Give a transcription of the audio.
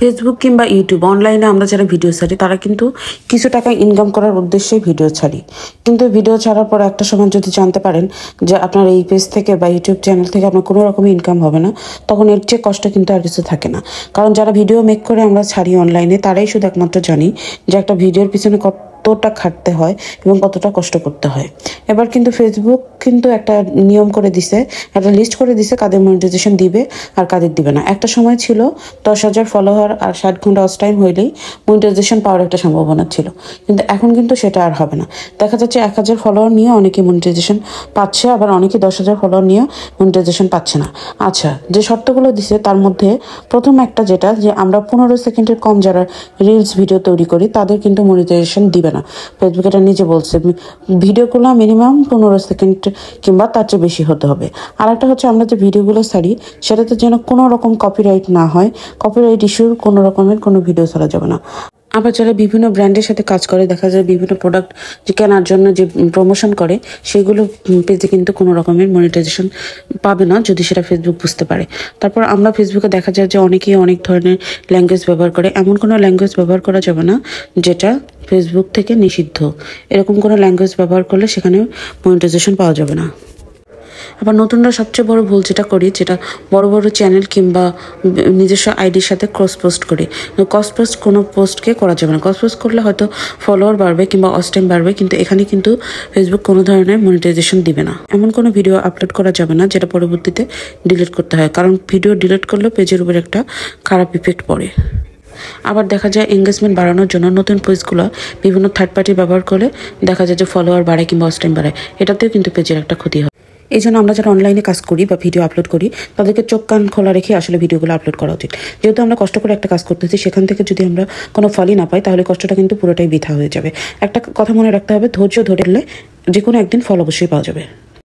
Facebook কিংবা YouTube অনলাইনে আমরা যারা ভিডিও ছাড়ি তারা কিন্তু কিছু টাকা ইনকাম করার উদ্দেশ্যে ভিডিও ছাড়ি। কিন্তু ভিডিও ছাড়ার পর একটা সময় যদি জানতে পারেন যে আপনার এই পেজ থেকে বা ইউটিউব চ্যানেল থেকে আপনার কোনো রকমের ইনকাম হবে না, তখন এর চেয়ে কষ্ট কিন্তু আর কিছু থাকে না। কারণ যারা ভিডিও মেক করে আমরা ছাড়ি অনলাইনে, তারাই শুধু একমাত্র জানি যে একটা ভিডিওর পিছনে কতটা খাটতে হয় এবং কতটা কষ্ট করতে হয়। এবার কিন্তু ফেসবুক কিন্তু একটা নিয়ম করে দিছে, একটা লিস্ট করে দিছে কাদের মনিটাইজেশন দিবে আর কাদের দিবে না। একটা সময় ছিল 10,000 ফলোয়ার আর 60 ঘন্টা ওয়াচ টাইম হইলেই মনিটাইজেশন পাওয়ার একটা সম্ভাবনা ছিল, কিন্তু এখন কিন্তু সেটা আর হবে না। দেখা যাচ্ছে 1,000 ফলোয়ার নিয়ে অনেকে মনিটাইজেশন পাচ্ছে, আবার অনেকে 10,000 ফলোয়ার নিয়ে মনিটাইজেশন পাচ্ছে না। আচ্ছা, যে শর্তগুলো দিছে তার মধ্যে প্রথম একটা যেটা, যে আমরা 15 সেকেন্ডের কম যারা রিলস ভিডিও তৈরি করি তাদের কিন্তু মনিটাইজেশন দিবে না। ফেসবুক এটা নিজে বলছে ভিডিওগুলো মিনিমাম 15 সেকেন্ড কিংবা তার চেয়ে বেশি হতে হবে। আর একটা হচ্ছে আমরা যে ভিডিওগুলো ছাড়ি সেটাতে যেন কোনো রকম কপিরাইট না হয়, কপিরাইট ইস্যুর কোনো রকমের কোনো ভিডিও ছাড়া যাবে না। আবার যারা বিভিন্ন ব্র্যান্ডের সাথে কাজ করে, দেখা যায় বিভিন্ন প্রোডাক্ট যে কেনার জন্য যে প্রমোশন করে, সেগুলো পেজে কিন্তু কোনো রকমের মনিটাইজেশন পাবে না যদি সেটা ফেসবুক বুঝতে পারে। তারপর আমরা ফেসবুকে দেখা যায় যে অনেকেই অনেক ধরনের ল্যাঙ্গুয়েজ ব্যবহার করে। এমন কোনো ল্যাঙ্গুয়েজ ব্যবহার করা যাবে না যেটা ফেসবুক থেকে নিষিদ্ধ। এরকম কোনো ল্যাঙ্গুয়েজ ব্যবহার করলে সেখানে মনিটাইজেশন পাওয়া যাবে না। আবার নতুনরা সবচেয়ে বড় ভুল যেটা করি, যেটা বড় বড় চ্যানেল কিংবা নিজস্ব আইডির সাথে ক্রস পোস্ট করি। ক্রস পোস্ট কোনো পোস্টকে করা যাবে না। ক্রস পোস্ট করলে হয়তো ফলোয়ার বাড়বে কিংবা ওয়াচ টাইম বাড়বে, কিন্তু এখানে কিন্তু ফেসবুক কোনো ধরনের মনিটাইজেশন দিবে না। এমন কোনো ভিডিও আপলোড করা যাবে না যেটা পরবর্তীতে ডিলিট করতে হয়, কারণ ভিডিও ডিলিট করলে পেজের উপর একটা খারাপ ইফেক্ট পড়ে। আবার দেখা যায় এঙ্গেজমেন্ট বাড়ানোর জন্য নতুন পেজগুলো বিভিন্ন থার্ড পার্টি ব্যবহার করে দেখা যায় যে ফলোয়ার বাড়ে কিংবা ওয়াচ টাইম বাড়ে, এটাতেও কিন্তু পেজের একটা ক্ষতি হয়। এই জন্য আমরা যারা অনলাইনে কাজ করি বা ভিডিও আপলোড করি তাদেরকে চোখ কান খোলা রেখে আসলে ভিডিওগুলো আপলোড করা উচিত। যেহেতু আমরা কষ্ট করে একটা কাজ করতেছি, সেখান থেকে যদি আমরা কোনো ফলই না পাই তাহলে কষ্টটা কিন্তু পুরোটাই বৃথা হয়ে যাবে। একটা কথা মনে রাখতে হবে, ধৈর্য ধরলে যে কোনো একদিন ফল অবশ্যই পাওয়া যাবে।